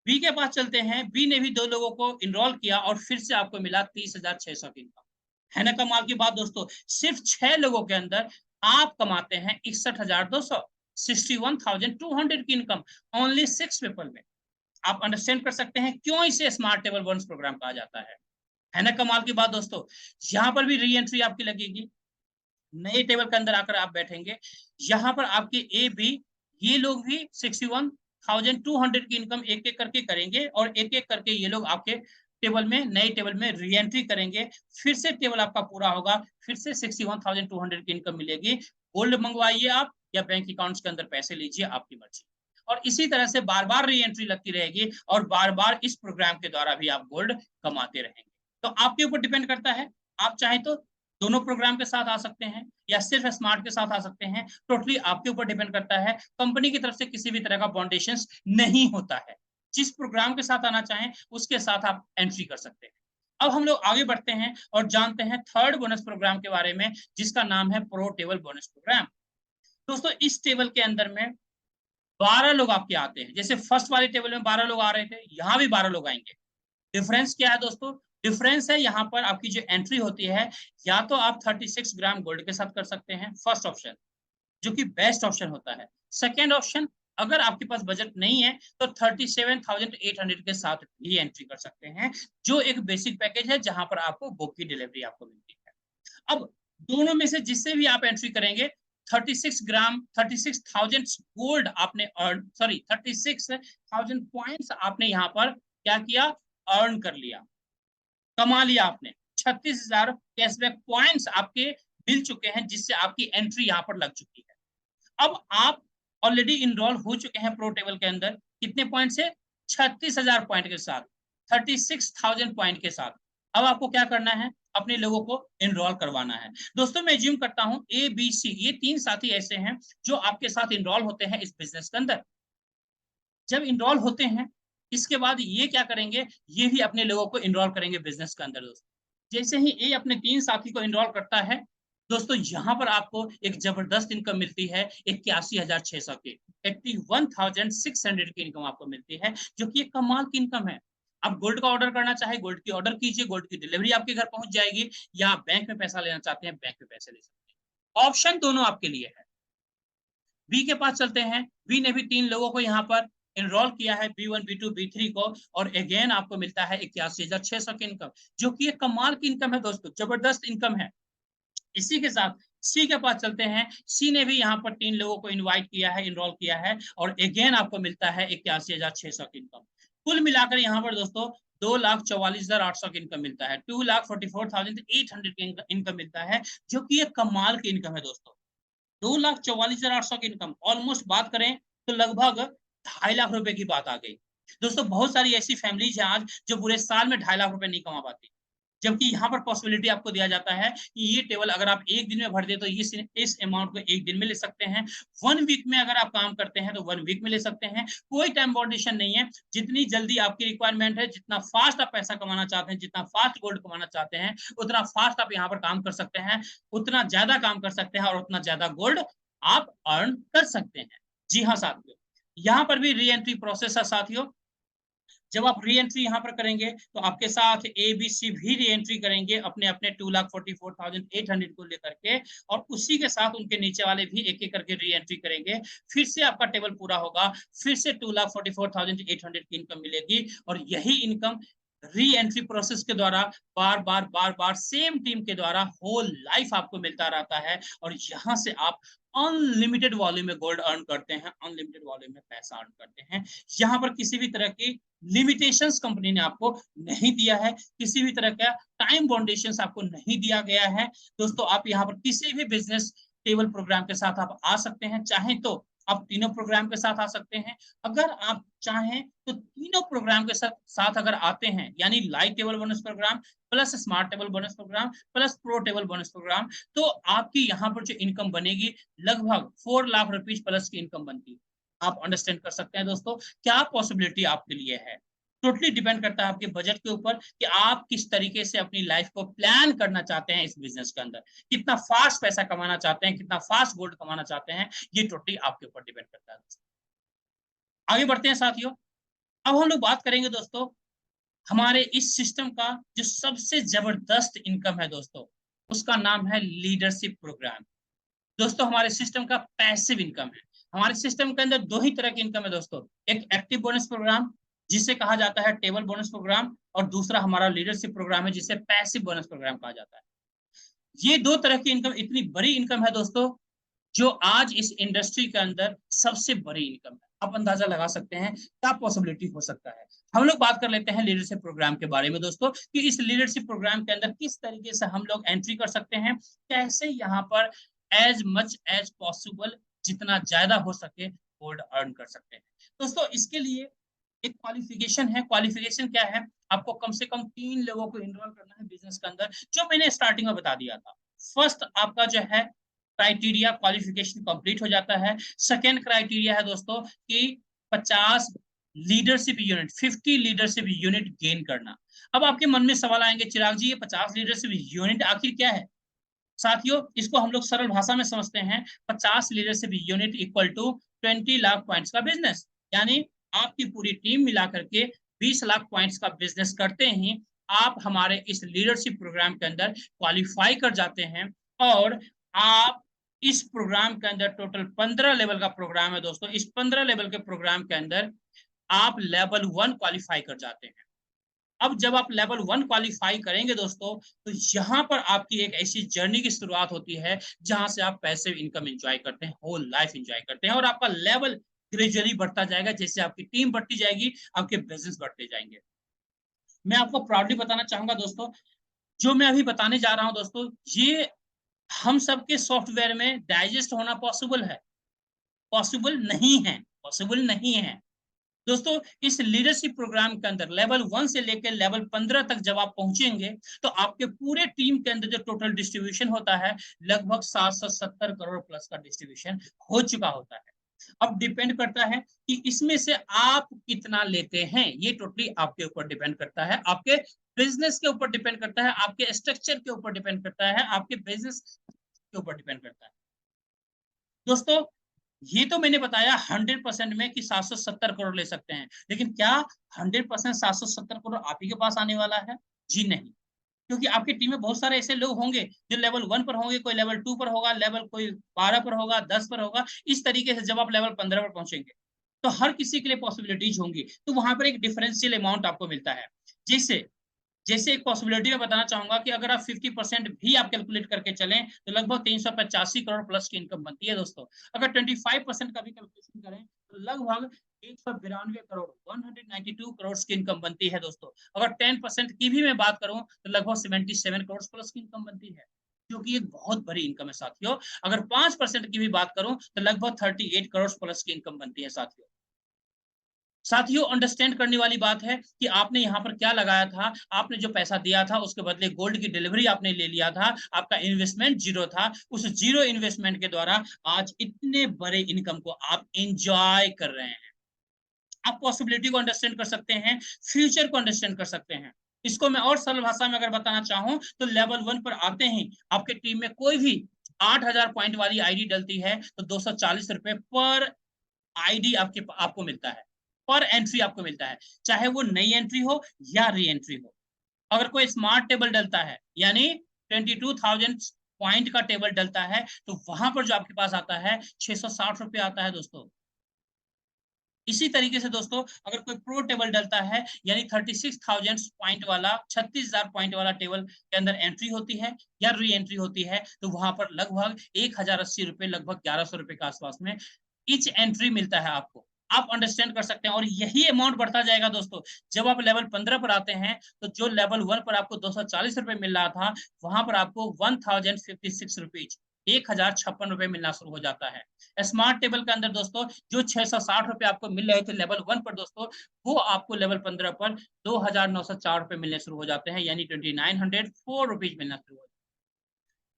बी के पास चलते हैं, बी ने भी 2 लोगों को इनरोल किया और फिर से आपको मिला 30,600 की इनकम। है ना कमाल की बात दोस्तों। सिर्फ 6 लोगों के अंदर आप कमाते हैं 61,200, 61,200 की इनकम, ओनली 6 पीपल में। आप अंडरस्टैंड कर सकते हैं क्यों इसे स्मार्ट टेबल बोनस प्रोग्राम कहा जाता है ना कमाल की बात दोस्तों। यहाँ पर भी री एंट्री आपकी लगेगी, नए टेबल के अंदर आकर आप बैठेंगे, यहाँ पर आपके ए बी, ये लोग भी 61,200 की इनकम एक एक करके करेंगे, और एक एक करके ये लोग आपके टेबल में, नए टेबल में री एंट्री करेंगे। फिर से टेबल आपका पूरा होगा, फिर से 61,200 की इनकम मिलेगी। गोल्ड मंगवाइए आप, या बैंक अकाउंट्स के अंदर पैसे लीजिए, आपकी मर्जी। और इसी तरह से बार बार री एंट्री लगती रहेगी, और बार बार इस प्रोग्राम के द्वारा भी आप गोल्ड कमाते रहेंगे। तो आपके ऊपर डिपेंड करता है, आप चाहे तो दोनों प्रोग्राम के साथ आ सकते हैं, या सिर्फ स्मार्ट के साथ आ सकते हैं, टोटली आपके ऊपर डिपेंड करता है। कंपनी की तरफ से किसी भी तरह का बाउंडेशन नहीं होता है, जिस प्रोग्राम के साथ आना चाहें उसके साथ आप एंट्री कर सकते हैं। अब हम लोग आगे बढ़ते हैं और जानते हैं थर्ड बोनस प्रोग्राम के बारे में, जिसका नाम है प्रो टेबल बोनस प्रोग्राम। दोस्तों इस टेबल के अंदर में 12 लोग आपके आते हैं, जैसे फर्स्ट वाले टेबल में 12 लोग आ रहे थे, यहाँ भी 12 लोग आएंगे। डिफरेंस क्या है दोस्तों? डिफरेंस है यहाँ पर आपकी जो एंट्री होती है, या तो आप 36 ग्राम गोल्ड के साथ कर सकते हैं, फर्स्ट ऑप्शन, जो कि बेस्ट ऑप्शन होता है। सेकेंड ऑप्शन, अगर आपके पास बजट नहीं है तो 37,800 के साथ भी एंट्री कर सकते हैं, जो एक बेसिक पैकेज है जहां पर आपको बुक की डिलीवरी आपको मिलती है। अब दोनों में से जिससे भी आप एंट्री करेंगे, 36 ग्राम, 36,000 गोल्ड आपने अर्न, सॉरी 36,000 पॉइंट्स आपने यहाँ पर क्या किया, अर्न कर लिया, कमा लिया आपने। 36,000 कैशबैक पॉइंट्स आपके मिल चुके हैं, जिससे आपकी एंट्री यहाँ पर लग चुकी है। अब आप ऑलरेडी इनरोल हो चुके हैं प्रो टेबल के अंदर, कितने पॉइंट से? 36,000 पॉइंट के साथ, 36,000 पॉइंट के साथ। अब आपको क्या करना है, अपने लोगों को इनरोल करवाना है। दोस्तों मैं ज्यूम करता हूं ए बी सी, ये 3 साथी ऐसे हैं जो आपके साथ इनरोल होते हैं इस बिजनेस के अंदर। जब इनरोल होते हैं, इसके बाद ये क्या करेंगे, ये भी अपने लोगों को इनरोल करेंगे बिजनेस के अंदर दोस्तों। जैसे ही ए अपने 3 साथी को इनरोल करता है दोस्तों, यहाँ पर आपको एक जबरदस्त इनकम मिलती है, 81,600 की, 81,600 की इनकम आपको मिलती है, जो कि एक कमाल की इनकम है। आप गोल्ड का ऑर्डर करना चाहे गोल्ड की ऑर्डर कीजिए, गोल्ड की डिलीवरी आपके घर पहुंच जाएगी, या आप बैंक में पैसा लेना चाहते हैं बैंक में पैसे ले सकते हैं। ऑप्शन दोनों आपके लिए है। बी के पास चलते हैं, बी ने भी 3 लोगों को यहाँ पर इनरोल किया है, B one B two B three को, और अगेन आपको मिलता है 81,600 की इनकम, जो कि एक कमाल की इनकम है दोस्तों, जबरदस्त इनकम है। इसी के साथ सी के पास चलते हैं, सी ने भी यहाँ पर 3 लोगों को इनवाइट किया है, इनरोल किया है, और अगेन आपको मिलता है 81,600 की इनकम। कुल मिलाकर यहाँ पर दोस्तों 2,44,800 की इनकम मिलता है, 2,44,800 की इनकम मिलता है, जो कि एक कमाल की इनकम है दोस्तों। 2,44,800 की इनकम, ऑलमोस्ट बात करें तो लगभग 2.5 लाख रुपए की बात आ गई। दोस्तों बहुत सारी ऐसी फैमिलीज हैं आज जो पूरे साल में 2.5 लाख रुपए नहीं कमा पाती, जबकि यहाँ पर पॉसिबिलिटी आपको दिया जाता है कि ये टेबल अगर आप एक दिन में भर दे तो इस अमाउंट को एक दिन में ले सकते हैं, 1 वीक में अगर आप काम करते हैं तो 1 वीक में ले सकते हैं, कोई टाइम बाउंडेशन नहीं है। जितनी जल्दी आपकी रिक्वायरमेंट है, जितना फास्ट आप पैसा कमाना चाहते हैं, जितना फास्ट गोल्ड कमाना चाहते हैं, उतना फास्ट आप यहाँ पर काम कर सकते हैं, उतना ज्यादा काम कर सकते हैं, और उतना ज्यादा गोल्ड आप अर्न कर सकते हैं। जी हाँ साथियों, यहाँ पर भी री एंट्री प्रोसेस है साथियों। जब आप री एंट्री यहाँ पर करेंगे तो आपके साथ ए बी सी भी री एंट्री करेंगे अपने अपने 2,44,800 को लेकर के, और उसी के साथ उनके नीचे वाले भी एक एक करके री एंट्री करेंगे। फिर से आपका टेबल पूरा होगा, फिर से 2,44,800 की इनकम मिलेगी, और यही इनकम री एंट्री प्रोसेस के द्वारा बार बार सेम टीम के द्वारा होल लाइफ आपको मिलता रहता है, और यहाँ से आप अनलिमिटेड वॉल्यूम में गोल्ड अर्न करते हैं, अनलिमिटेड वॉल्यूम में पैसा अर्न करते हैं। यहाँ पर किसी भी तरह की लिमिटेशंस कंपनी ने आपको नहीं दिया है, किसी भी तरह का टाइम बाउंडेशंस आपको नहीं दिया गया है दोस्तों। आप यहाँ पर किसी भी बिजनेस टेबल प्रोग्राम के साथ आप आ सकते हैं, चाहे तो आप तीनों प्रोग्राम के साथ आ सकते हैं, अगर आप चाहें तो तीनों प्रोग्राम के साथ अगर आते हैं, यानी light table bonus program plus smart table bonus program plus pro table bonus program, तो आपकी यहाँ पर जो इनकम बनेगी लगभग 4 लाख रुपीज प्लस की इनकम बनती है। आप अंडरस्टैंड कर सकते हैं दोस्तों क्या पॉसिबिलिटी आपके लिए है। टोटली डिपेंड करता है आपके बजट के ऊपर कि आप किस तरीके से अपनी लाइफ को प्लान करना चाहते हैं इस बिजनेस के अंदर, कितना फास्ट पैसा कमाना चाहते हैं, कितना फास्ट गोल्ड कमाना चाहते हैं, ये टोटली आपके ऊपर डिपेंड करता है। आगे बढ़ते हैं साथियों, अब हम लोग बात करेंगे दोस्तों हमारे इस सिस्टम का जो सबसे जबरदस्त इनकम है दोस्तों, उसका नाम है लीडरशिप प्रोग्राम। दोस्तों हमारे सिस्टम का पैसिव इनकम है। हमारे सिस्टम के अंदर दो ही तरह की इनकम है दोस्तों, एक एक्टिव बोनस प्रोग्राम जिसे कहा जाता है टेबल बोनस प्रोग्राम, और दूसरा हमारा लीडरशिप प्रोग्राम है जिसे पैसिव बोनस प्रोग्राम कहा जाता है। ये दो तरह की इनकम इतनी बड़ी इनकम है दोस्तों, जो आज इस इंडस्ट्री के अंदर सबसे बड़ी इनकम है। आप अंदाजा लगा सकते हैं क्या पॉसिबिलिटी हो सकता है। हम लोग बात कर लेते हैं लीडरशिप प्रोग्राम के बारे में दोस्तों, कि इस लीडरशिप प्रोग्राम के अंदर किस तरीके से हम लोग एंट्री कर सकते हैं, कैसे यहाँ पर एज मच एज पॉसिबल जितना ज्यादा हो सके गोल्ड अर्न कर सकते हैं। दोस्तों इसके लिए एक क्वालिफिकेशन है। क्वालिफिकेशन क्या है? आपको कम से कम 3 लोगों को इन्वॉल्व करना है बिजनेस के अंदर, जो मैंने स्टार्टिंग में बता दिया था। फर्स्ट आपका जो है क्राइटेरिया क्वालिफिकेशन कंप्लीट हो जाता है। सेकेंड क्राइटेरिया है दोस्तों कि 50 leadership unit, 50 leadership unit gain करना। अब आपके मन में सवाल आएंगे, चिराग जी ये 50 लीडरशिप यूनिट आखिर क्या है? साथियों इसको हम लोग सरल भाषा में समझते हैं, 50 leadership unit equal to 20 lakh points का बिजनेस। यानी आपकी पूरी टीम मिला करके 20 लाख पॉइंट्स का बिजनेस करते ही आप हमारे इस लीडरशिप प्रोग्राम के अंदर क्वालिफाई कर जाते हैं। और आप इस प्रोग्राम के अंदर टोटल 15 लेवल का प्रोग्राम है दोस्तों, इस 15 लेवल के प्रोग्राम के अंदर आप लेवल 1 क्वालिफाई कर जाते हैं। अब जब आप लेवल 1 क्वालिफाई करेंगे दोस्तों, तो यहां पर आपकी एक ऐसी जर्नी की शुरुआत होती है जहां से आप पैसिव इनकम एंजॉय करते हैं, होल लाइफ एंजॉय करते हैं, और आपका लेवल ग्रेजुअली बढ़ता जाएगा। जैसे आपकी टीम बढ़ती जाएगी, आपके बिजनेस बढ़ते जाएंगे। मैं आपको प्राउडली बताना चाहूंगा दोस्तों, जो मैं अभी बताने जा रहा हूं दोस्तों, ये हम सबके सॉफ्टवेयर में डाइजेस्ट होना पॉसिबल है? पॉसिबल नहीं है, पॉसिबल नहीं है दोस्तों। इस लीडरशिप प्रोग्राम के अंदर लेवल 1 से लेकर लेवल 15 तक जब आप पहुंचेंगे, तो आपके पूरे टीम के अंदर जो टोटल डिस्ट्रीब्यूशन होता है, लगभग 770 करोड़ प्लस का डिस्ट्रीब्यूशन हो चुका होता है। अब डिपेंड करता है कि इसमें से आप कितना लेते हैं, ये टोटली आपके ऊपर डिपेंड करता है, आपके बिजनेस के ऊपर डिपेंड करता है, आपके स्ट्रक्चर के ऊपर डिपेंड करता है, आपके बिजनेस के ऊपर डिपेंड करता है दोस्तों। ये तो मैंने बताया 100% में कि 770 करोड़ ले सकते हैं, लेकिन क्या 100% 770 करोड़ आप ही के पास आने वाला है? जी नहीं। क्योंकि आपकी टीम में बहुत सारे ऐसे लोग होंगे जो लेवल 1 पर होंगे, कोई लेवल 2 पर होगा, लेवल कोई 12 पर होगा, 10 पर होगा। इस तरीके से जब आप लेवल 15 पर पहुंचेंगे, तो हर किसी के लिए पॉसिबिलिटीज होंगी, तो वहां पर एक डिफरेंशियल अमाउंट आपको मिलता है। जैसे जैसे एक पॉसिबिलिटी में बताना चाहूंगा कि अगर आप 50% भी आप कैलकुलेट करके चलें, तो लगभग 385 करोड़ प्लस की इनकम बनती है दोस्तों। अगर 25% का भी कैलकुलेशन करें, तो लगभग 192 करोड़, 192 करोड़ की इनकम बनती है दोस्तों। अगर 10% की भी मैं बात करूं, तो लगभग 77 करोड़ प्लस की इनकम बनती है, जो कि एक बहुत बड़ी इनकम है साथियों। अगर 5% की भी बात करूं, तो लगभग 38 करोड़ प्लस की इनकम बनती है साथियों। साथियों अंडरस्टैंड करने वाली बात है कि आपने यहाँ पर क्या लगाया था, आपने जो पैसा दिया था उसके बदले गोल्ड की डिलीवरी आपने ले लिया था, आपका इन्वेस्टमेंट जीरो था। उस जीरो इन्वेस्टमेंट के द्वारा आज इतने बड़े इनकम को आप एंजॉय कर रहे हैं। आप पॉसिबिलिटी को अंडरस्टैंड कर सकते हैं, फ्यूचर को अंडरस्टैंड कर सकते हैं। इसको मैं और सरल भाषा में अगर बताना चाहूं, तो लेवल 1 पर आते ही आपके टीम में कोई भी 8,000 पॉइंट वाली आईडी डलती है, तो 240 रुपए पर आईडी आपको मिलता है, पर एंट्री आपको मिलता है, चाहे वो नई एंट्री हो या री एंट्री हो। अगर कोई स्मार्ट टेबल डलता है, यानी 22,000 पॉइंट का टेबल डलता है, तो वहां पर जो आपके पास आता है 660 रुपये आता है दोस्तों। इसी तरीके से दोस्तों, अगर कोई प्रो टेबल डलता है, यानी 36,000 पॉइंट वाला, 36,000 पॉइंट वाला टेबल के अंदर एंट्री होती है या री एंट्री होती है, तो वहां पर लगभग 1,080 रुपये, लगभग 1,100 रुपये के आसपास में ईच एंट्री मिलता है आपको। आप अंडरस्टैंड कर सकते हैं, और यही अमाउंट बढ़ता जाएगा दोस्तों। जब आप लेवल 15 पर आते हैं, तो जो लेवल 1 पर आपको 240 रुपये मिल रहा था, वहां पर आपको 1,056 रुपीज, 1,056 रुपये मिलना शुरू हो जाता है। स्मार्ट टेबल के अंदर दोस्तों, जो 660 रुपये आपको मिल रहे थे लेवल 1 पर दोस्तों, वो आपको लेवल 15 पर 2,904 रुपये मिलने शुरू हो जाते हैं, यानी 2,904 रुपीज मिलना शुरू हो जाते हैं।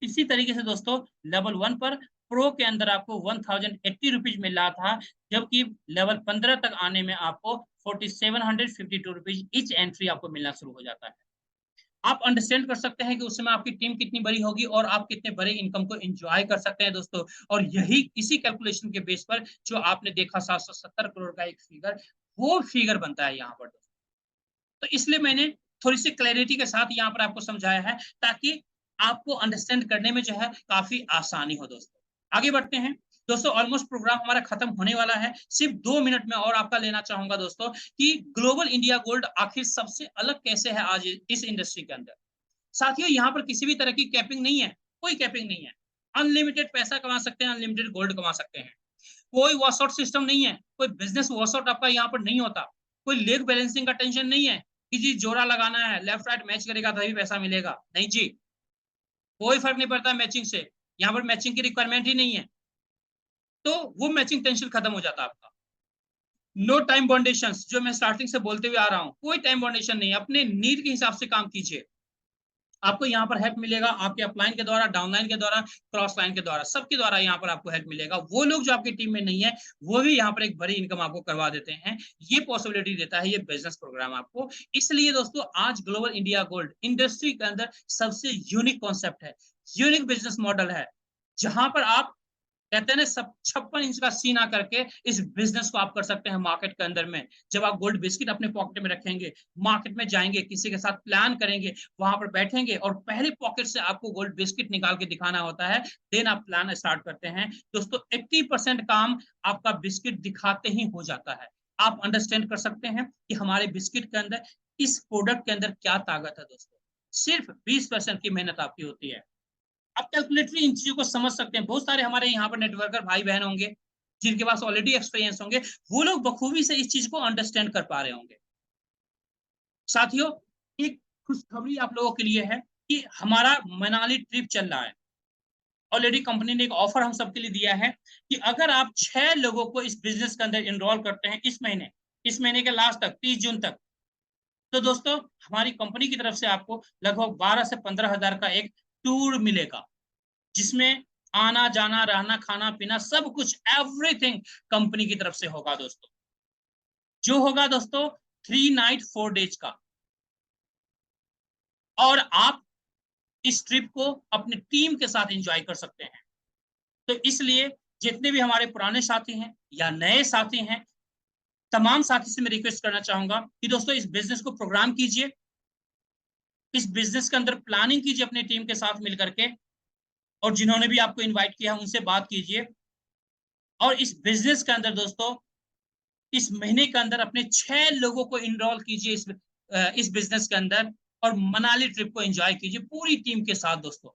इसी तरीके से दोस्तों, लेवल 1 पर प्रो के अंदर आपको 1,080 रुपीज मिल रहा था, जबकि लेवल 15 तक आने में आपको 4,752 रुपीज इच एंट्री आपको मिलना शुरू हो जाता है। आप अंडरस्टैंड कर सकते हैं कि उस समय आपकी टीम कितनी बड़ी होगी और आप कितने बड़े इनकम को एंजॉय कर सकते हैं दोस्तों। और यही इसी कैलकुलेशन के बेस पर जो आपने देखा 770 करोड़ का एक फिगर, वो फिगर बनता है यहाँ पर दोस्तों। तो इसलिए मैंने थोड़ी सी क्लैरिटी के साथ यहाँ पर आपको समझाया है, ताकि आपको अंडरस्टैंड करने में जो है काफी आसानी हो। दोस्तों आगे बढ़ते हैं। दोस्तों ऑलमोस्ट प्रोग्राम हमारा खत्म होने वाला है, सिर्फ 2 मिनट में और आपका लेना चाहूंगा दोस्तों कि ग्लोबल इंडिया गोल्ड आखिर सबसे अलग कैसे है आज इस इंडस्ट्री के अंदर। साथियों यहाँ पर किसी भी तरह की कैपिंग नहीं है, कोई कैपिंग नहीं है। अनलिमिटेड पैसा कमा सकते हैं, अनलिमिटेड गोल्ड कमा सकते हैं। कोई वॉश आउट सिस्टम नहीं है, कोई बिजनेस वॉश आउट आपका यहाँ पर नहीं होता। कोई लेग बैलेंसिंग का टेंशन नहीं है कि जी जोड़ा लगाना है, लेफ्ट राइट मैच करेगा तभी पैसा मिलेगा, नहीं जी, कोई फर्क नहीं पड़ता मैचिंग से। यहाँ पर मैचिंग की रिक्वायरमेंट ही नहीं है, तो वो मैचिंग टेंशन खत्म हो जाता है आपका। नो टाइम बाउंडेशन, जो मैं स्टार्टिंग से बोलते हुए आ रहा हूँ, कोई टाइम बाउंडेशन नहीं है, अपने नीड के हिसाब से काम कीजिए। आपको यहाँ पर हेल्प मिलेगा आपके अपलाइन के द्वारा, डाउनलाइन के द्वारा, क्रॉस लाइन के द्वारा, सबके द्वारा यहाँ पर आपको हेल्प मिलेगा। वो लोग जो आपकी टीम में नहीं है वो भी यहाँ पर एक बड़ी इनकम आपको करवा देते हैं। ये पॉसिबिलिटी देता है ये बिजनेस प्रोग्राम आपको। इसलिए दोस्तों आज ग्लोबल इंडिया गोल्ड इंडस्ट्री के अंदर सबसे यूनिक कॉन्सेप्ट है, यूनिक बिजनेस मॉडल है, जहां पर आप कहते हैं ना सब 56 इंच का सीना करके इस बिजनेस को आप कर सकते हैं मार्केट के अंदर में। जब आप गोल्ड बिस्किट अपने पॉकेट में रखेंगे, मार्केट में जाएंगे, किसी के साथ प्लान करेंगे, वहां पर बैठेंगे और पहले पॉकेट से आपको गोल्ड बिस्किट निकाल के दिखाना होता है, देन आप प्लान स्टार्ट करते हैं। दोस्तों 80% काम आपका बिस्किट दिखाते ही हो जाता है। आप अंडरस्टैंड कर सकते हैं कि हमारे बिस्किट के अंदर, इस प्रोडक्ट के अंदर क्या ताकत है। दोस्तों सिर्फ 20% की मेहनत आपकी होती है। आप कैलकुलेटरी इन चीजों को समझ सकते हैं। बहुत सारे हमारे यहाँ पर नेटवर्कर भाई बहन होंगे जिनके पास ऑलरेडी एक्सपीरियंस होंगे, वो लोग बखूबी से इस चीज को अंडरस्टैंड कर पा रहे होंगे। साथियों एक खुशखबरी आप लोगों के लिए है कि हमारा मनाली ट्रिप चल रहा है। ऑलरेडी कंपनी ने एक ऑफर हम सबके लिए दिया है कि अगर आप 6 लोगों को इस बिजनेस के अंदर इनरोल करते हैं इस महीने के लास्ट तक, 30 जून तक, तो दोस्तों हमारी कंपनी की तरफ से आपको लगभग 12 से 15 हजार का एक टूर मिलेगा, जिसमें आना जाना रहना खाना पीना सब कुछ एवरीथिंग कंपनी की तरफ से होगा। दोस्तों जो होगा दोस्तों 3 नाइट 4 डेज का, और आप इस ट्रिप को अपनी टीम के साथ एंजॉय कर सकते हैं। तो इसलिए जितने भी हमारे पुराने साथी हैं या नए साथी हैं, तमाम साथी से मैं रिक्वेस्ट करना चाहूंगा कि दोस्तों इस बिजनेस को प्रोग्राम कीजिए, इस बिजनेस के अंदर प्लानिंग कीजिए अपनी टीम के साथ मिलकर के, और जिन्होंने भी आपको इनवाइट किया उनसे बात कीजिए, और इस बिजनेस के अंदर दोस्तों इस महीने के अंदर अपने 6 लोगों को इनरोल कीजिए इस बिजनेस के अंदर, और मनाली ट्रिप को एंजॉय कीजिए पूरी टीम के साथ। दोस्तों